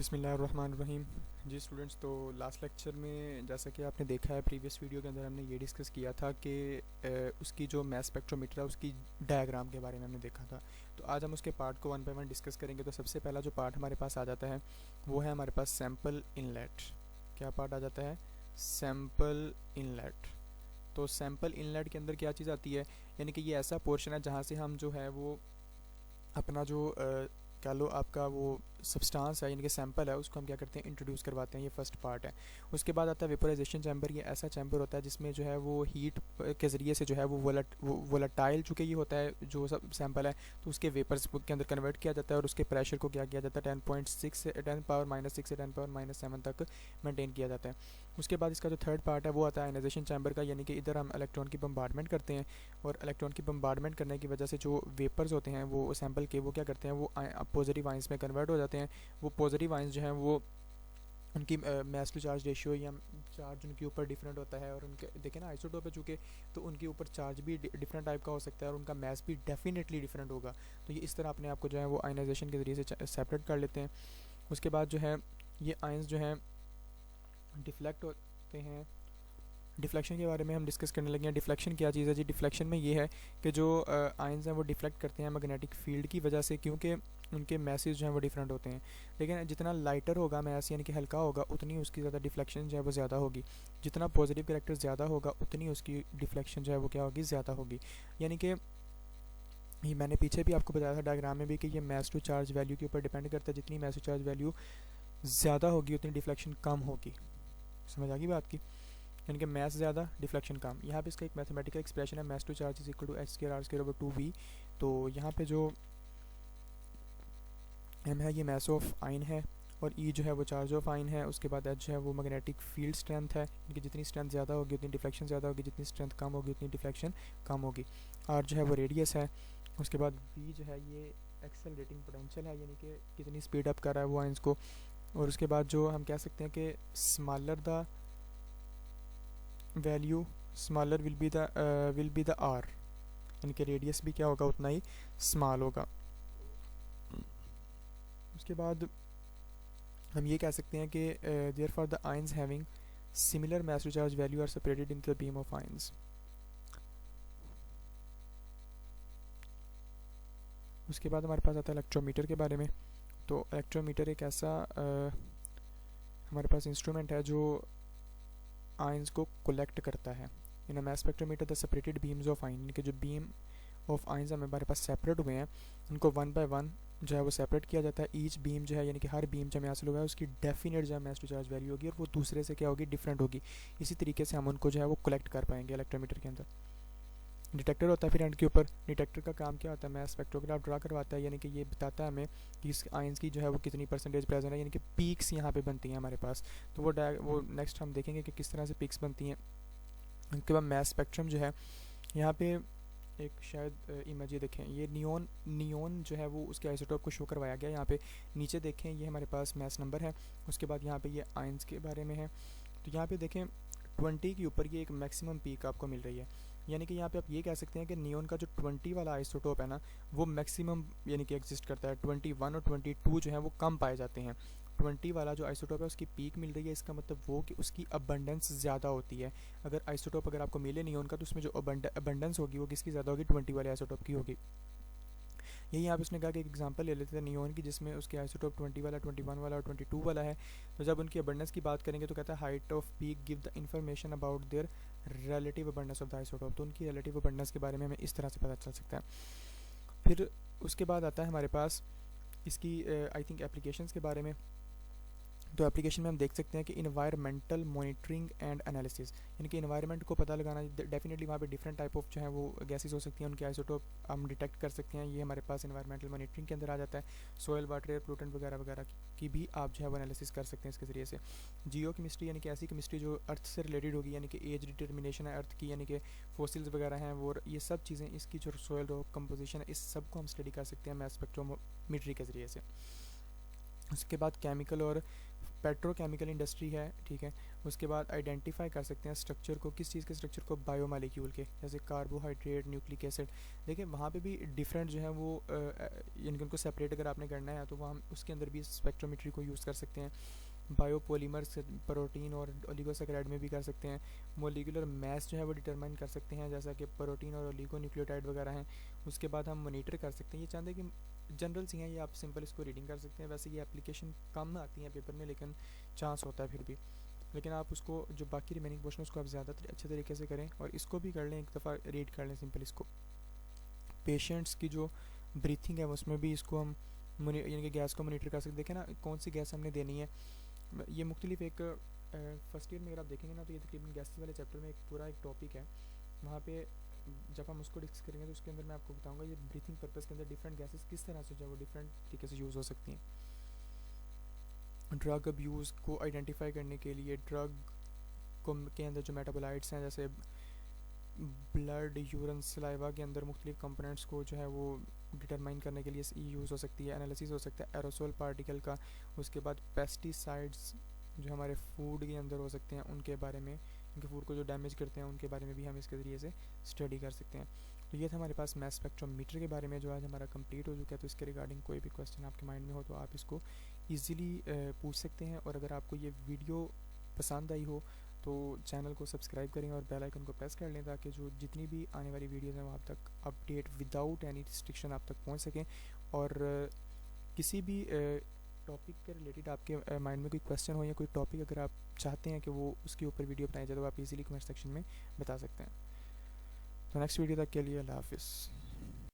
बिस्मिल्लाहिर्रहमानिर्रहीम। जी स्टूडेंट्स, तो last lecture में जैसा कि आपने देखा है प्रीवियस वीडियो के अंदर हमने ये डिस्कस किया था कि उसकी जो मैस स्पेक्ट्रोमीटर है उसकी डायग्राम के बारे में हमने देखा था। तो आज हम उसके पार्ट को वन बाय वन डिस्कस करेंगे। तो सबसे पहला जो पार्ट हमारे पास आ जाता है वो है हमारे पास सैम्पल इनलेट। क्या पार्ट आ जाता है? Sample inlet. तो सैम्पल इनलेट के अंदर क्या चीज़ आती है, यानी कि ये ऐसा पोर्शन है जहाँ से हम जो है वो अपना जो कह लो आपका वो सब्सटेंस है यानी कि सैंपल है उसको हम क्या करते हैं, इंट्रोड्यूस करवाते हैं। ये फर्स्ट पार्ट है। उसके बाद आता है वेपोराइजेशन चैम्बर। ये ऐसा चैम्बर होता है जिसमें जो है वो हीट के ज़रिए से जो है वो वोलाटाइल चूँकि ये होता है जो सब सैंपल है, तो उसके वेपर्स के अंदर कन्वर्ट किया जाता है और उसके प्रेशर को क्या किया जाता है 10.6 से 10⁻⁻6 से 10⁻⁻7 तक मेंटेन किया जाता है। उसके बाद इसका जो थर्ड पार्ट है वो आता है आयनाइजेशन चैम्बर का, यानी कि इधर हम इलेक्ट्रॉन की बम्बार्डमेंट करते हैं और इलेक्ट्रॉन की बम्बार्डमेंट करने की वजह से जो वेपर्स होते हैं वो सैंपल के वो क्या करते हैं, वो पॉजिटिव आइंस में कन्वर्ट हो जाते हैं। वो पॉजिटिव आइंस जो हैं वो उनकी मास टू चार्ज रेशियो या चार्ज उनके ऊपर डिफरेंट होता है और उनके देखें ना आइसोटोप है चूँकि, तो उनके ऊपर चार्ज भी डिफरेंट टाइप का हो सकता है और उनका मास भी डेफिनेटली डिफरेंट होगा। तो ये इस तरह अपने आप को जो है वो आयनाइजेशन के ज़रिए से सेपरेट कर लेते हैं। उसके बाद जो है ये आइंस जो हैं डिफ्लेक्ट होते हैं। डिफ्लेक्शन के बारे में हम डिस्कस करने लगे हैं। डिफ्लेक्शन क्या चीज़ है जी? डिफ्लेक्शन में ये है कि जो आयंस हैं वो डिफ्लेक्ट करते हैं मैग्नेटिक फील्ड की वजह से, क्योंकि उनके मैसेज जो हैं वो डिफरेंट होते हैं। लेकिन जितना लाइटर होगा मैस यानी कि हल्का होगा उतनी उसकी ज़्यादा डिफ्लेक्शन जो है वो ज़्यादा होगी। जितना पॉजिटिव कैरेक्टर ज़्यादा होगा उतनी उसकी डिफ्लेक्शन जो है वो क्या होगी, ज़्यादा होगी। यानी कि ये मैंने पीछे भी आपको बताया था डायग्राम में भी कि ये मैस टू चार्ज वैल्यू के ऊपर डिपेंड करता है। जितनी मैस टू चार्ज वैल्यू ज़्यादा होगी उतनी डिफ्लेक्शन कम होगी। समझ आ गई बात की? यानी कि मैथ ज़्यादा डिफ्लेक्शन कम। यहाँ पे इसका एक मैथमेटिकल एक्सप्रेशन है, mass to charge is equal to h²r²/2v। तो यहाँ पे जो m है ये मैस ऑफ आइन है और e जो है वो चार्ज ऑफ आइन है। उसके बाद h जो है वो मैग्नेटिक फील्ड स्ट्रेंथ है, यानी जितनी स्ट्रेंथ ज़्यादा होगी उतनी डिफ्लेक्शन ज़्यादा होगी, जितनी स्ट्रेंथ कम होगी उतनी डिफ्लेक्शन कम होगी। r जो है वो रेडियस है। उसके बाद v जो है ये एक्सेलरेटिंग पोटेंशियल है, यानी कि कितनी स्पीड अप कर रहा है वो आइंस को। और उसके बाद जो हम कह सकते हैं कि smaller the value smaller will be the R, यानी कि रेडियस भी क्या होगा उतना ही स्मॉल होगा। उसके बाद हम ये कह सकते हैं कि there for the ions having similar mass to charge value are separated in the beam of ions. उसके बाद हमारे पास आता है इलेक्ट्रोमीटर के बारे में। तो इलेक्ट्रोमीटर एक ऐसा हमारे पास इंस्ट्रूमेंट है जो आइंस को कलेक्ट करता है। In a mass spectrometer the separated beams of ion, यानी कि जो बीम ऑफ आइंस हमारे पास सेपरेट हुए हैं उनको वन बाय वन जो है वो सेपरेट किया जाता है। ईच बीम जो है यानी कि हर बीम जो हमें हासिल हुआ है उसकी डेफिनेट जो है मास टू चार्ज वैल्यू होगी और वो दूसरे से क्या होगी, डिफरेंट होगी। इसी तरीके से हम उनको जो है वो कलेक्ट कर पाएंगे इलेक्ट्रोमीटर के अंदर। डिटेक्टर होता है फिर एंड के ऊपर। डिटेक्टर का काम क्या होता है, मास स्पेक्ट्रोग्राफ ड्रा करवाता है, यानी कि ये बताता है हमें कि इस आइंस की जो है वो कितनी परसेंटेज प्रेजेंट है, यानी कि पीक्स यहाँ पे बनती हैं हमारे पास। तो वो नेक्स्ट हम देखेंगे कि किस तरह से पीक्स बनती हैं। उसके बाद मास स्पेक्ट्रम जो है यहाँ पे एक शायद इमेज ये देखें, ये नियोन जो है वो उसके आइसोटोप को शो करवाया गया। यहाँ पे नीचे देखें ये हमारे पास मैस नंबर है। उसके बाद यहाँ पे ये आइंस के बारे में है। तो यहाँ पे देखें 20 के ऊपर ये एक मैक्सिमम पीक आपको मिल रही है, यानी कि यहाँ पे आप ये कह सकते हैं कि नियोन का जो 20 वाला आइसोटोप है ना वो मैक्सिमम यानी कि एग्जिस्ट करता है। 21 और 22 जो है वो कम पाए जाते हैं। 20 वाला जो आइसोटोप है उसकी पीक मिल रही है, इसका मतलब वो कि उसकी अबंडेंस ज़्यादा होती है। अगर आइसोटोप अगर आपको मिले नियोन का तो उसमें जो अबंडेंस होगी वो किसकी ज़्यादा होगी, 20 वाले आइसोटोप की होगी। यही यहाँ पे उसने कहा कि एक एग्जांपल ले लेते थे नियोन की जिसमें उसके आइसोटोप 20 वाला, 21 वाला और 22 वाला है। तो जब उनकी अबंडेंस की बात करेंगे तो कहता है height off peak give the information about their relative abundance of the isotope. तो उनकी रिलेटिव अबंडेंस के बारे में हमें इस तरह से पता चल सकता है। फिर उसके बाद आता है हमारे पास इसकी आई थिंक एप्लीकेशंस के बारे में। तो एप्लीकेशन में हम देख सकते हैं कि इन्वायरमेंटल मॉनिटरिंग एंड एनालिसिस, यानी कि इन्वायरमेंट को पता लगाना। डेफिनेटली वहाँ पे डिफरेंट टाइप ऑफ जो है वो गैसेस हो सकती हैं, उनके आइसोटोप हम डिटेक्ट कर सकते हैं। ये हमारे पास इन्वायरमेंटल मॉनिटरिंग के अंदर आ जाता है। सोयल वाटर एयर पोल्यूटेंट वगैरह वगैरह की भी आप जो है वो एनालिसिस कर सकते हैं इसके ज़रिए से। जियो केमिस्ट्री यानी कि ऐसी केमिस्ट्री जो अर्थ से रिलेटेड होगी, यानी कि एज डिटर्मिनेशन है अर्थ की, यानी कि फोसिल्स वगैरह हैं वो, ये सब चीज़ें इसकी जो सोयल रॉक कंपोजिशन है इस सब को हम स्टडी कर सकते हैं मास स्पेक्ट्रोमीट्री के ज़रिए से। उसके बाद केमिकल और पेट्रोकेमिकल इंडस्ट्री है, ठीक है। उसके बाद आइडेंटिफाई कर सकते हैं स्ट्रक्चर को, किस चीज़ के स्ट्रक्चर को, बायोमालिक्यूल के, जैसे कार्बोहाइड्रेट, न्यूक्लिक एसिड। देखिए वहाँ पे भी डिफरेंट जो है वो इनको सेपरेट अगर आपने करना है तो वहाँ उसके अंदर भी स्पेक्ट्रोमेट्री को यूज़ कर सकते हैं। बायोपॉलीमर्स प्रोटीन और ओलिगोसैकेराइड में भी कर सकते हैं। मोलिकुलर मैस जो है वो डिटरमाइन कर सकते हैं, जैसा कि प्रोटीन और ओलिगोन्यूक्लियोटाइड वगैरह हैं। उसके बाद हम मॉनिटर कर सकते हैं। ये चाहते हैं कि जनरल सी हैं, ये आप सिंपल इसको रीडिंग कर सकते हैं। वैसे ये एप्लीकेशन कम आती हैं पेपर में, लेकिन चांस होता है फिर भी। लेकिन आप उसको जो बाकी रिमेनिंग पोर्शन उसको आप ज़्यादा अच्छे तरीके से करें और इसको भी कर लें, एक दफ़ा रीड कर लें सिंपल इसको। पेशेंट्स की जो ब्रीथिंग है उसमें भी इसको हम यानी कि गैस को मोनीटर कर सकते। देखें ना कौन सी गैस हमने देनी है। ये मुख्तलिफ एक फर्स्ट ईयर में अगर आप देखेंगे ना तो ये तकरीबन गैसेस वाले चैप्टर में एक पूरा एक टॉपिक है। वहाँ पे जब हम उसको डिस्कस करेंगे तो उसके अंदर मैं आपको बताऊंगा ये ब्रीथिंग पर्पस के अंदर डिफरेंट गैसेस किस तरह से जो है वो डिफरेंट तरीके से यूज़ हो सकती हैं। ड्रग अब्यूज़ को आइडेंटिफाई करने के लिए ड्रग को के अंदर जो मेटाबोलाइट्स हैं, जैसे ब्लड, यूरिन, सलाइवा के अंदर मुख्तलिफ कंपोनेंट्स को जो है वो डिटरमाइन करने के लिए यूज़ हो सकती है। एनालिसिस हो सकता है एरोसोल पार्टिकल का। उसके बाद पेस्टिसाइड्स जो हमारे फूड के अंदर हो सकते हैं उनके बारे में, उनके फूड को जो डैमेज करते हैं उनके बारे में भी हम इसके ज़रिए से स्टडी कर सकते हैं। तो ये था हमारे पास मैस स्पेक्ट्रोमीटर के बारे में जो आज हमारा कंप्लीट हो चुका है। तो इसके रिगार्डिंग कोई भी क्वेश्चन आपके माइंड में हो तो आप इसको ईज़िली पूछ सकते हैं। और अगर आपको ये वीडियो पसंद आई हो तो चैनल को सब्सक्राइब करें और बेल आइकन को प्रेस कर लें, ताकि जो जितनी भी आने वाली वीडियोज़ हैं वो आप तक अपडेट विदाउट एनी रिस्ट्रिक्शन आप तक पहुंच सकें। और किसी भी टॉपिक के रिलेटेड आपके माइंड में कोई क्वेश्चन हो या कोई टॉपिक अगर आप चाहते हैं कि वो उसके ऊपर वीडियो बनाई जाए तो आप इजीली कमेंट सेक्शन में बता सकते हैं। तो नेक्स्ट वीडियो तक के लिए अल्लाह हाफिज़।